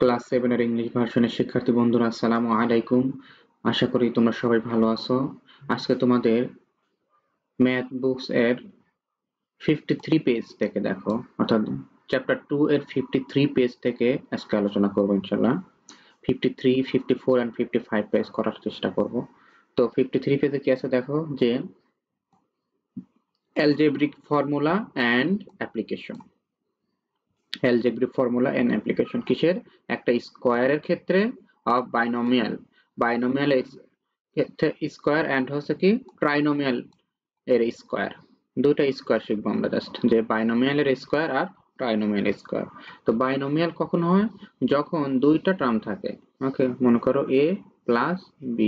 Class 7 এর English ভার্সনের শিক্ষার্থী বন্ধুরা আসসালামু আলাইকুম। আশা করি তোমরা সবাই ভালো আছো। আজকে তোমাদের ম্যাথ বুকস এর 53 পেজ থেকে দেখো, অর্থাৎ চ্যাপ্টার 2 এর 53 পেজ থেকে আজকে আলোচনা করব ইনশাআল্লাহ। 53, 54 এন্ড 55 পেজ করার চেষ্টা করব। তো 53 পেজে কি আছে দেখো, যে algebraic formula and application। algebraic formula and application কিসের? একটা স্কয়ারের ক্ষেত্রে অফ বাইনোমিয়াল ক্ষেত্রে স্কয়ার এন্ড হচ্ছে কি ট্রাইনোমিয়াল এর স্কয়ার। দুটো স্কয়ার শিখবো আমরা, জাস্ট যে বাইনোমিয়ালের স্কয়ার আর ট্রাইনোমিয়াল স্কয়ার। তো বাইনোমিয়াল কখন হয়? যখন দুইটা টার্ম থাকে। ওকে, মনে করো a প্লাস b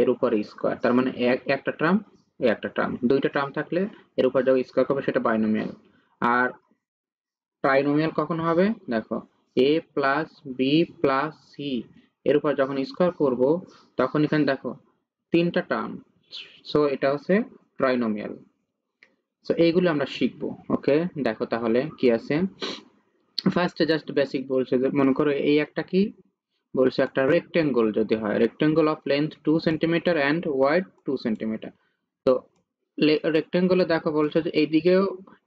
এর উপর স্কয়ার, তার মানে একটা টার্ম একটা টার্ম, দুইটা টার্ম থাকলে এর উপর যখন স্কয়ার হবে সেটা বাইনোমিয়াল। আর ট্রাইনোমিয়াল কখন হবে? দেখো, a plus B plus C এর উপর যখন স্কয়ার করব তখন এখানে দেখো তিনটা টার্ম, সো এটা হচ্ছে ট্রাইনোমিয়াল। সো এইগুলো আমরা শিখবো। ওকে, দেখো তাহলে কি আছে। ফার্স্টে জাস্ট বেসিক বলছে যে মনে করো এই একটা কি বলছে, একটা রেক্টেঙ্গল যদি হয়, rectangle of length 2 centimetre and wide 2 centimetre. তো রেক্টেঙ্গলে দেখো বলছে যে এইদিকেও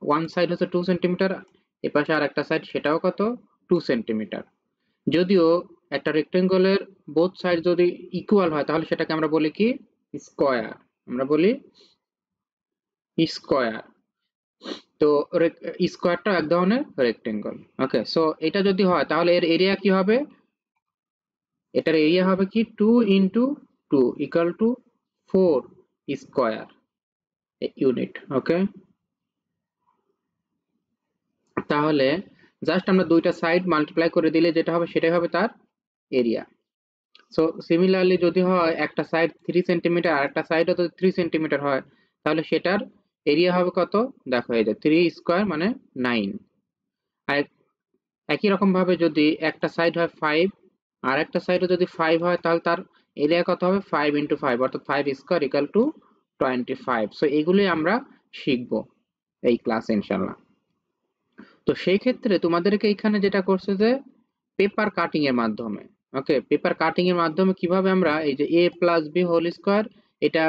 ওয়ান সাইড হচ্ছে 2 সেন্টিমিটার, এপাশে আর একটা সাইড সেটাও কত 2 সেন্টিমিটার। যদিও একটা রেক্টেঙ্গলের বোথ সাইড যদি ইকুয়াল হয় তাহলে সেটাকে আমরা বলি কি স্কয়ার, আমরা বলি স্কয়ার। তো স্কয়ারটা এক ধরনের রেক্টেঙ্গল। ওকে, সো এটা যদি হয় তাহলে এর এরিয়া কি হবে? এটার এরিয়া হবে কি 2 into 2 equal to 4 square unit. Okay, তাহলে জাস্ট আমরা দুইটা সাইড মাল্টিপ্লাই করে দিলে যেটা হবে সেটাই হবে তার এরিয়া। সো সিমিলারলি যদি হয় একটা সাইড 3 সেন্টিমিটার আর একটা সাইডও যদি 3 সেন্টিমিটার হয় তাহলে সেটার এরিয়া হবে কত? দেখো এই যে 3 স্কয়ার মানে 9। আর একই রকম ভাবে যদি একটা সাইড হয় 5 আর একটা সাইডও যদি 5 হয় তাহলে তার এরিয়া কত হবে? 5 ইন্টু 5, অর্থাৎ 5 স্কয়ার ইকুয়াল টু 25। সো এগুলোই আমরা শিখবো এই ক্লাসে ইনশাআল্লাহ। তো সেই ক্ষেত্রে তোমাদেরকে এখানে যেটা করছে যে পেপার কাটিং এর মাধ্যমে, ওকে, পেপার কাটিং এর মাধ্যমে কিভাবে আমরা এই যে a plus b whole square এটা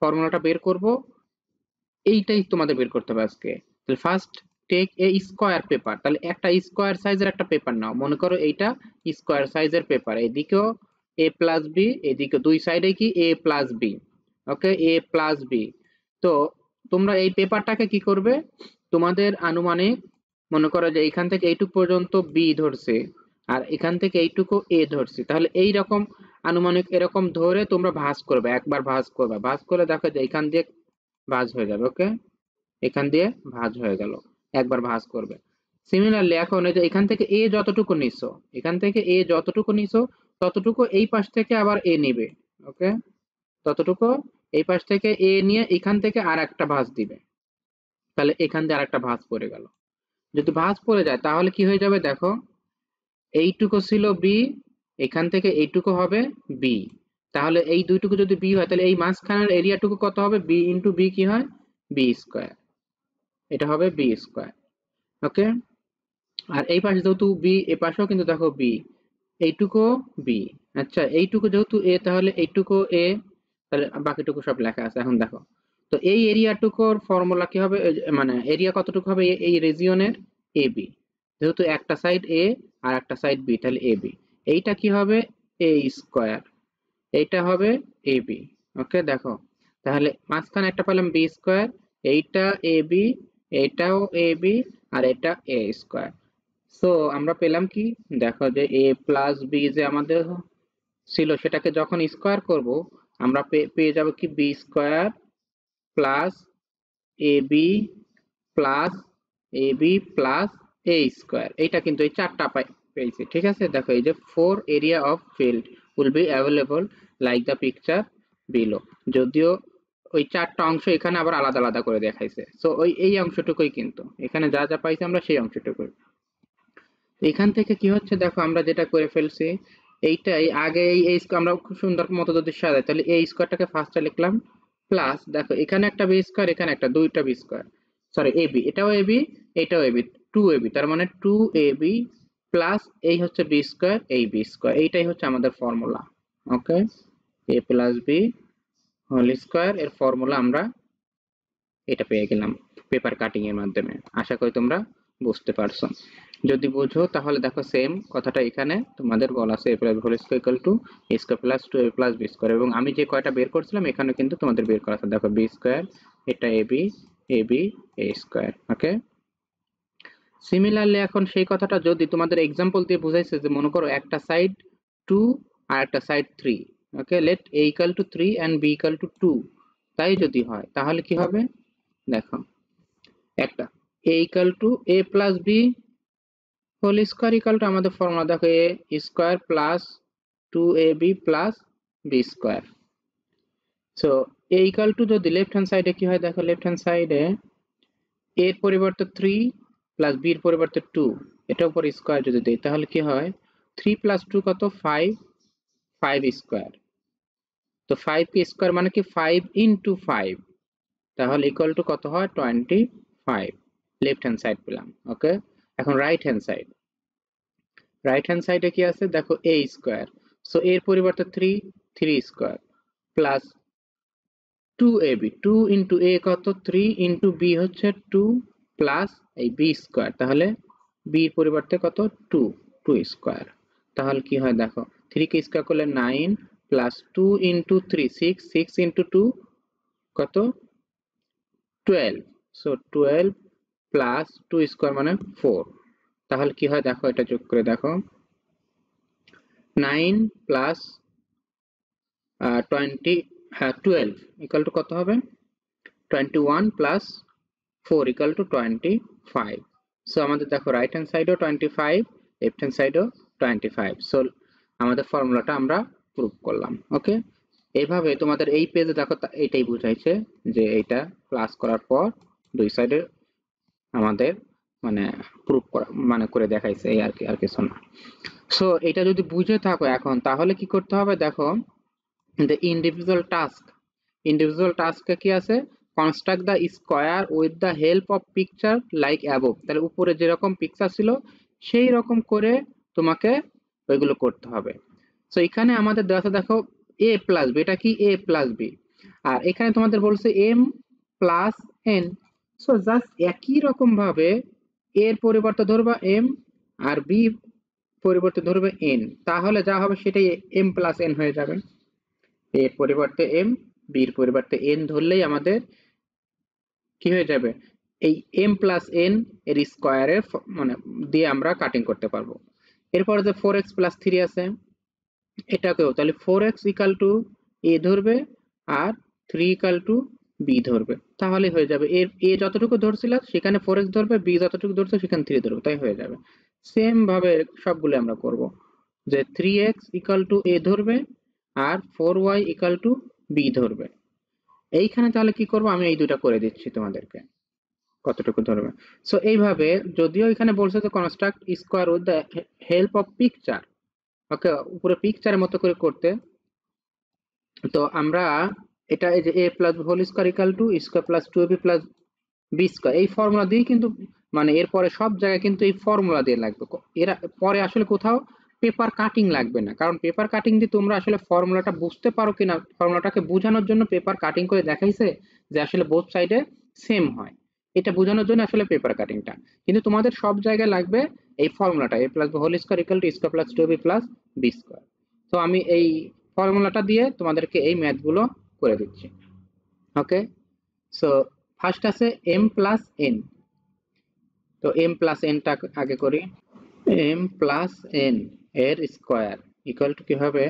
ফর্মুলাটা বের করব, এইটাই তোমাদের বের করতে হবে আজকে। তাহলে first take a square paper, তাহলে একটা স্কয়ার সাইজের একটা পেপার নাও, মনে করো এইটা স্কয়ার সাইজের পেপার, এদিকেও a প্লাস b, এদিকে দুই সাইডে কি a plus b। Okay, a plus b। তো তোমরা এই পেপারটাকে কি করবে, তোমাদের আনুমানিক মনে করো যে এখান থেকে এইটুকু পর্যন্ত b ধরছে আর এখান থেকে এইটুকু a ধরছে, তাহলে এই রকম আনুমানিক এরকম ধরে তোমরা ভাঁজ করবে, একবার ভাঁজ করবে, ভাঁজ করে দেখো যে এখান দিয়ে ভাঁজ হয়ে যাবে। ওকে, এখান দিয়ে ভাঁজ হয়ে গেল, একবার ভাঁজ করবে। সিমিলারলি এখন এই যে এখান থেকে a যতটুকু নিছো, এখান থেকে a যতটুকু নিছো ততটুকু এই পাশ থেকে আবার a নিবে। ওকে, ততটুকু এই পাশ থেকে a নিয়ে এখান থেকে আর একটা ভাঁজ দিবে, তাহলে এখান দিয়ে আর একটা ভাঁজ পড়ে গেল। যদি ভাঁজ পড়ে যায় তাহলে কি হয়ে যাবে দেখো, এইটুকু ছিল b, এখান থেকে এইটুকু হবে b, তাহলে এই দুইটুকু যদি b হয় তাহলে এই মাঝখানের এরিয়াটুকু কত হবে? b ইন্টু b কি হয়? b স্কয়ার, এটা হবে b স্কয়ার। ওকে, আর এই পাশে যেহেতু b, এ পাশেও কিন্তু দেখো b, এইটুকু b। আচ্ছা, এইটুকু যেহেতু a তাহলে এইটুকু a, তাহলে বাকিটুকু সব লেখা আছে। এখন দেখো, তো এই এরিয়াটুকুর ফর্মুলা কি হবে? মানে এরিয়া কতটুকু হবে এই রিজিয়নের? ab, যেহেতু একটা সাইড a আর একটা সাইড b, তাহলে ab। এইটা কি হবে? a স্কয়ার, এইটা হবে ab। ওকে, দেখো তাহলে মাঝখানে একটা পেলাম b স্কয়ার, এইটা ab, এইটাও ab, আর এটা a স্কয়ার। সো আমরা পেলাম কি? দেখো যে a প্লাস b যে আমাদের ছিল সেটাকে যখন স্কয়ার করব আমরা পেয়ে যাব কি b square plus ab plus ab plus a square. এইটা কিন্তু এই চারটা পেয়েছি, ঠিক আছে। দেখো এই যে 4 area of field will be available like the picture below. যদিও ওই চারটা অংশ এখানে আবার আলাদা আলাদা করে দেখাইছে, সো ওই এই অংশটুকুই কিন্তু এখানে যা যা পাইছি আমরা সেই অংশটুকুই। এখান থেকে কি হচ্ছে দেখো, আমরা যেটা করে ফেলছি এইটাই আগে এই আমরা খুব সুন্দর মতো যদি সাজাই তাহলে এই স্কয়ারটাকে ফার্স্টে লিখলাম প্লাস, দেখো এখানে একটা বি স্কয়ার, এখানে একটা, দুইটা বি স্কয়ার, সরি এবি, এটাও এবি, এটাও এবি, 2ab, তার মানে 2ab প্লাস এই হচ্ছে বি স্কোয়ার, এই বি স্কোয়ার, এইটাই হচ্ছে আমাদের ফর্মুলা। ওকে, এ প্লাস বি হোল স্কোয়ার এর ফর্মুলা আমরা এটা পেয়ে গেলাম পেপার কাটিং এর মাধ্যমে। আশা করি তোমরা বুঝতে পারছো। যদি বুঝো তাহলে দেখো সেম কথাটা এখানে তোমাদের বলা আছে, a plus whole square equal to a square plus 2a plus b square, এবং আমি যে কয়টা বের করছিলাম এখানে কিন্তু তোমাদের বের করা আছে। দেখো b স্কয়ার, এটা ab a square. Okay, similarly এখন সেই কথাটা যদি তোমাদের এক্সাম্পল দিয়ে বুঝাইছে যে মনে করো একটা সাইড 2 আর একটা side 3। Okay, let a equal to 3 and b equal to 2, তাই যদি হয় তাহলে কি হবে দেখো, একটা a equal to a plus b whole square equal to আমাদের ফর্মুলা দেখো a square plus 2ab plus b square. So a equal to যদি লেফট হ্যান্ড সাইডে কি হয় দেখো, লেফট হ্যান্ড সাইডে a এর পরিবর্তে 3 প্লাস b এর পরিবর্তে 2, এটা উপর স্কয়ার যদি দেই তাহলে কি হয়, 3 প্লাস 2 কত 5, 5 স্কয়ার। তো 5 কি স্কয়ার মানে কি 5 ইনটু 5, তাহলে ইকুয়াল টু কত হয় 25। লেফট হ্যান্ড সাইড পেলাম। ওকে, এখন right hand side, right hand সাইডে কি আছে দেখো a স্কয়ার, সো এর পরিবর্তে 3, 3 square plus 2ab, 2 into a কত 3 ইনটু b হচ্ছে 2 প্লাস এই b স্কয়ার, তাহলে b এর পরিবর্তে কত 2, 2 স্কয়ার। তাহলে কি হয় দেখো, 3 কে স্কয়ার করলে 9 প্লাস 2 ইনটু 3 6, 6 ইনটু 2 কত 12, সো 12 প্লাস 2 স্কয়ার মানে 4। তাহলে কি হয় দেখো, এটা যোগ করে দেখো 9 প্লাস 20, হ্যাঁ 12 ইকুয়াল টু কত হবে 21 প্লাস 4 ইকুয়াল টু 25। সো আমাদের দেখো রাইট হ্যান্ড সাইডও 25, লেফট হ্যান্ড সাইডও 25। সো আমাদের ফর্মুলাটা আমরা প্রুভ করলাম। ওকে, এইভাবে তোমাদের এই পেজে দেখো এটাই বুঝাইছে যে এইটা প্লাস করার পর দুই সাইডে আমাদের মানে প্রুভ করা মানে করে দেখাইছে, এই আর কি, আর কিছু না। সো এটা যদি বুঝে থাকো এখন তাহলে কি করতে হবে দেখো, the individual task কি আছে, construct the square with the help of picture like above। তাহলে উপরে যেরকম পিকচার ছিল সেই রকম করে তোমাকে ওইগুলো করতে হবে। সো এখানে আমাদের দেওয়া আছে দেখো a প্লাস বি, এটা কি a প্লাস বি, আর এখানে তোমাদের বলছে m plus n। So just একই রকম ভাবে এর পরিবর্তে ধরবা m আর b পরিবর্তে ধরবে n, তাহলে যা হবে সেটাই m প্লাস n হয়ে যাবে। এর পরিবর্তে m, b এর পরিবর্তে n ধরলেই আমাদের কি হয়ে যাবে, এই m প্লাস n এর স্কয়ারের মানে দিয়ে আমরা কাটিং করতে পারবো। এরপরে যে 4x প্লাস 3 আছে এটাকেও তাহলে 4x ইকাল টু a ধরবে আর 3 ইকাল টু b ধরবে, তাহলে হয়ে যাবে এর a যতটুকু ধরছিল সেখানে 4x ধরবে, b যতটুকু ধরছে সেখানে 3 ধরবে, তাই হয়ে যাবে। সেম ভাবে সবগুলো আমরা করব, যে 3x ইকাল টু a ধরবে আর 4y ইকাল টু b ধরবে। এইখানে তাহলে কি করব, আমি এই দুটো করে দিচ্ছি তোমাদেরকে কতটুকু ধরবে। সো এইভাবে যদিও এখানে বলছে যে construct square with the help of picture, okay, উপরে পিকচারের মতো করে করতে, তো আমরা এটা এই যে a plus whole square equal to square plus 2ab plus b square, এই ফর্মুলা দিয়ে কিন্তু মানে এরপরে সব জায়গায় কিন্তু এই ফর্মুলা দিয়ে লাগবে। এরা পরে আসলে কোথাও পেপার কাটিং লাগবে না, কারণ পেপার কাটিং দিয়ে তোমরা আসলে ফর্মুলাটা বুঝতে পারো কিনা, ফর্মুলাটাকে বোঝানোর জন্য পেপার কাটিং করে দেখাইছে যে আসলে বোথ সাইডে সেম হয়, এটা বোঝানোর জন্য আসলে পেপার কাটিংটা। কিন্তু তোমাদের সব জায়গায় লাগবে এই ফর্মুলাটা a plus whole square equal to square plus 2ab plus b square. তো আমি এই ফর্মুলাটা দিয়ে তোমাদেরকে এই ম্যাথগুলো করে দিচ্ছি। ওকে, সো ফার্স্ট আছে m প্লাস n, তো m প্লাস n টা আগে করি। m প্লাস n এর স্কয়ার ইকুয়াল টু কি হবে,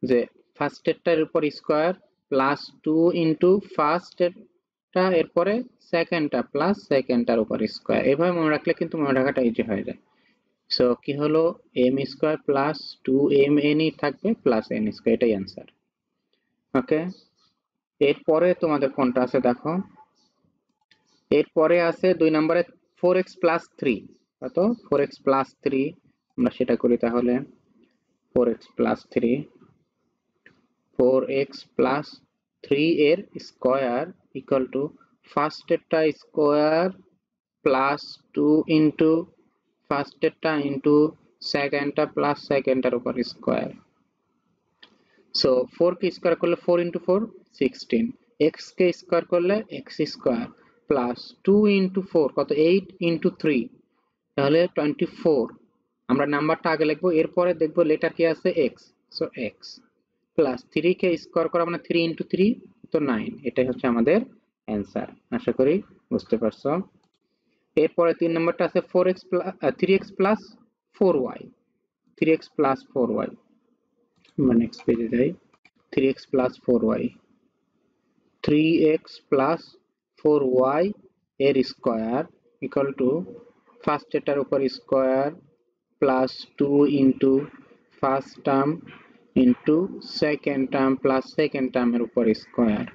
যে ফার্স্ট এরটার উপর স্কয়ার প্লাস 2 ইনটু ফার্স্ট এরটা এরপরে সেকেন্ডটা প্লাস সেকেন্ডটার উপর স্কয়ার, এভাবে মনে রাখলে কিন্তু মনে রাখাটা ইজি হয়ে যায়। সো কি হলো m স্কয়ার প্লাস 2mn ই থাকবে প্লাস n স্কয়ার, এটাই অ্যান্সার। ওকে, এরপরে তোমাদের কোনটা আছে দেখো, এরপরে আছে 2 নম্বরে 4x প্লাস 3, কত 4x প্লাস 3, আমরা সেটা করি তাহলে 4x প্লাস 3, 4x প্লাস 3 এর স্কয়ার ইকুয়াল টু ফার্স্ট এরটা স্কয়ার প্লাস 2 ইনটু ফার্স্ট এরটা ইনটু সেকেন্ডটা প্লাস সেকেন্ডটার উপর স্কোয়ার। সো 4 কে স্কোয়ার করলে 4 ইন্টু 4 16, এক্স কে স্কোয়ার করলে এক্স স্কোয়ার প্লাস 2 ইন্টু 4 কত 8 ইন্টু 3 তাহলে 24। আমরা নাম্বারটা আগে লিখবো, এরপরে দেখবো লেটার কি আছে এক্স, সো এক্স প্লাস 3 কে স্কোয়ার করা মানে 3 ইন্টু 3 তো 9। এটাই হচ্ছে আমাদের অ্যান্সার। আশা করি বুঝতে পারছো। এরপরে 3 নাম্বারটা আছে 4x 3x plus 4y, 3x plus 4y, আমরা নেক্সট পেজে যাই। 3x plus 4y, 3x plus 4y এর স্কোয়ার ইকুয়াল টু ফার্স্ট এটার উপর square plus 2 into first term into second term plus second টার্মের উপর স্কোয়ার।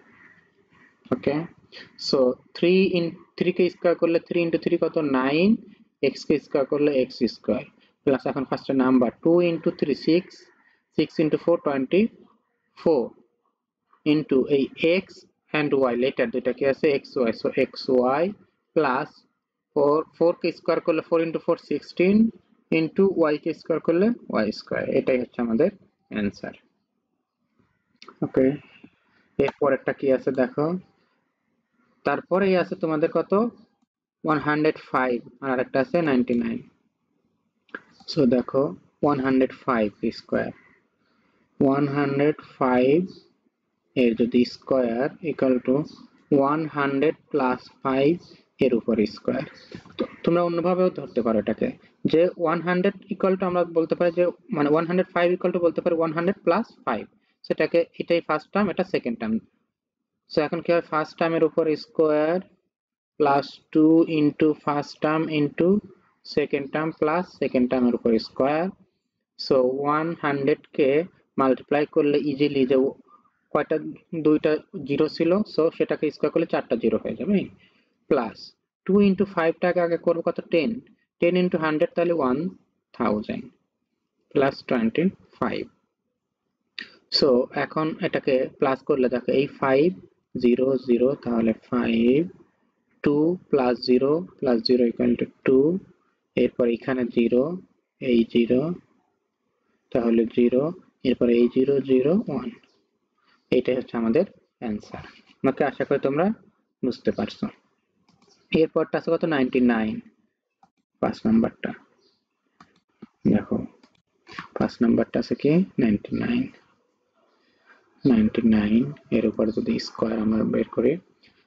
ওকে, সো 3 কে square করলে 3 ইন্টু 3 কত 9, এক্স কে স্কোয়ার করলে এক্স স্কোয়ার প্লাস এখন ফার্স্টে নাম্বার 2 ইন্টু 3 6, 6 ইন্টু 4 24 ইন্টু এই এক্স অ্যান্ড ওয়াই লেটার দুইটা কি আছে X Y, so X Y plus 4 কে স্কোয়ার করলে 4 ইন্টু 4 16 ইন্টু ওয়াই কে স্কোয়ার করলে ওয়াই স্কোয়ার। এটাই হচ্ছে আমাদের অ্যান্সার। ওকে, এরপরেরটা কি আছে দেখো, তারপরেই আছে তোমাদের কত 105 আর একটা আছে 99। সো দেখো 105 স্কোয়ার, 105 এর যদি স্কোয়ার ইকুয়াল টু 100 প্লাস 5 এর উপর স্কোয়ার। তো তোমরা অন্যভাবেও ধরতে পারো এটাকে, যে 100 ইকুয়াল টু আমরা বলতে পারি যে মানে 105 ইকুয়াল টু বলতে পারি 100 প্লাস 5, সেটাকে এটাই ফার্স্ট টার্ম এটা সেকেন্ড টার্ম। সো এখন কি হয় ফার্স্ট টার্মের উপর square plus 2 into first term into second term plus second টার্মের উপর স্কোয়ার। সো 100 কে মাল্টিপ্লাই করলে ইজিলি যে কয়টা দুইটা জিরো ছিল, সো সেটাকে স্কোয়ার করলে চারটা জিরো হয়ে যাবে, প্লাস 2 ইন্টু 5টাকে আগে করবো কত 10, 10 ইন্টু 100 তাহলে 1000 প্লাস 25। সো এখন এটাকে প্লাস করলে দেখো এই 5 0 0 তাহলে 5, 2 প্লাস 0 প্লাস 0 ইকুয়াল টু 2, এরপর এখানে 0 এই 0 তাহলে 0, এরপর এই 0 0 1। এইটাই হচ্ছে আমাদের অ্যান্সার। ওকে, আশা করি তোমরা বুঝতে পারছো। এরপরটা আছে কত 99, 5 নাম্বারটা দেখো, 5 নাম্বারটা আছে কি 99, 99 এর উপর যদি স্কোয়ার আমরা বের করি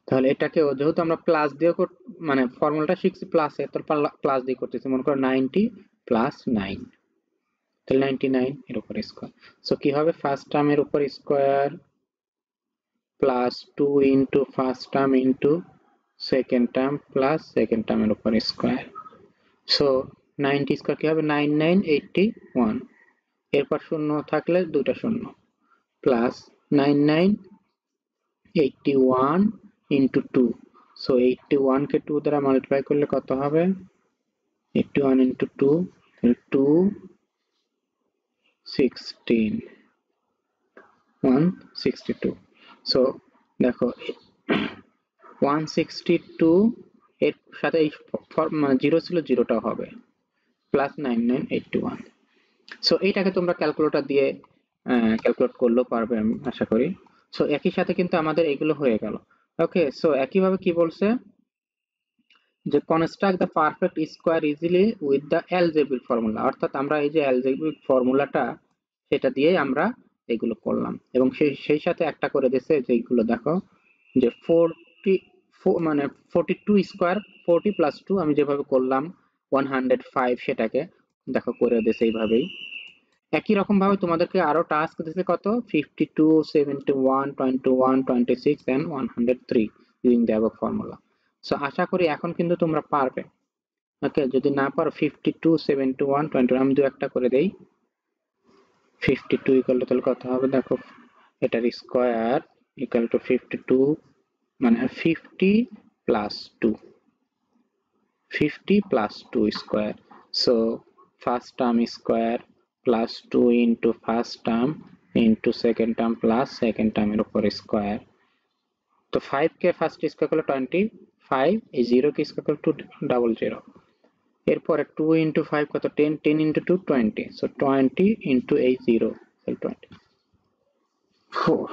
তাহলে এটাকে যেহেতু আমরা প্লাস দিয়ে মানে ফর্মুলাটা শিখছি প্লাসে, তো প্লাস দিয়ে করতেছি, মনে করো 90 প্লাস 9 তাহলে 99 এর উপর স্কোয়ার। সো কি হবে ফার্স্ট টার্মের উপর square plus 2 into first term into second term plus second টার্মের উপর স্কোয়ার। সো 90 স্কোয়ার কি হবে 9981, এরপর শূন্য থাকলে দুইটা শূন্য প্লাস 9981 ইন্টু 2, সো 81 কে 2 দ্বারা মাল্টিপ্লাই করলে কত হবে 81 ইন্টু 2 216 162। সো দেখো 162 এর সাথে এই জিরো ছিল জিরোটাও হবে প্লাস 9981। সো এইটাকে তোমরা ক্যালকুলেটর দিয়ে ক্যালকুলেট করলেও পারবে আমি আশা করি। সো একই সাথে কিন্তু আমাদের এগুলো হয়ে গেল। ওকে, সো একইভাবে কি বলছে যে construct the perfect square easily with the algebraic formula, অর্থাৎ আমরা এই যে অ্যালজেব্রিক ফর্মুলাটা সেটা দিয়ে আমরা এগুলো করলাম, এবং সেই সাথে একটা করে দিয়েছে যেগুলো দেখো যে 40 মানে 42 স্কোয়ার 40 প্লাস 2 আমি যেভাবে করলাম 105 সেটাকে দেখো করে দিয়েছে এইভাবেই। একই রকম ভাবে তোমাদেরকে আরো টাস্ক দিয়েছে কত 52 71 21 26 and 103 using the above formula. So আশা করি এখন কিন্তু তোমরা পারবে। ওকে, যদি না পারো 52 71 21 আমি দু একটা করে দেই। 52 ইকুয়াল টু তাহলে কত হবে দেখো, এটার স্কোয়ার ইকুয়াল টু 52 মানে 50 plus 2, 50 plus 2 square. So first term square plus 2 into first term into second term plus second টার্মের উপর স্কোয়ার। তো 5 কে ফার্স্ট স্কোয়ার করলে 25, এই 0 কে স্কোয়ার করলে 200, এরপরে 2 into 5 কত 10, 10 into 2 20, so 20 into এই 0, so 20 4,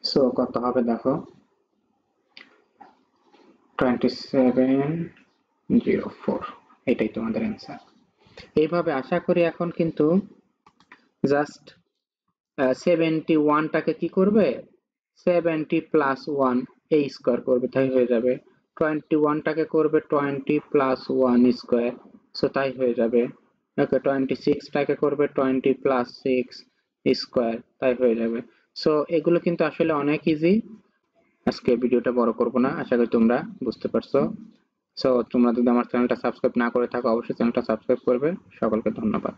so কত হবে দেখো 2704, এটাই তোমাদের অ্যান্সার। এইভাবে আশা করি এখন কিন্তু জাস্ট 71 টাকে কি করবে 70 প্লাস 1 এই স্কয়ার করবে, তাই হয়ে যাবে। 21 টাকে করবে 20 প্লাস 1 স্কয়ার, সো তাই হয়ে যাবে। ওকে, 26 টাকে করবে 20 প্লাস 6 স্কয়ার, তাই হয়ে যাবে। সো এগুলো কিন্তু আসলে অনেক ইজি। আজকে ভিডিওটা বড় করব না, আশা করি তোমরা বুঝতে পারছো। সো তোমরা যদি আমার চ্যানেলটা সাবস্ক্রাইব না করে থাকো অবশ্যই চ্যানেলটা সাবস্ক্রাইব করবে। সকলকে ধন্যবাদ।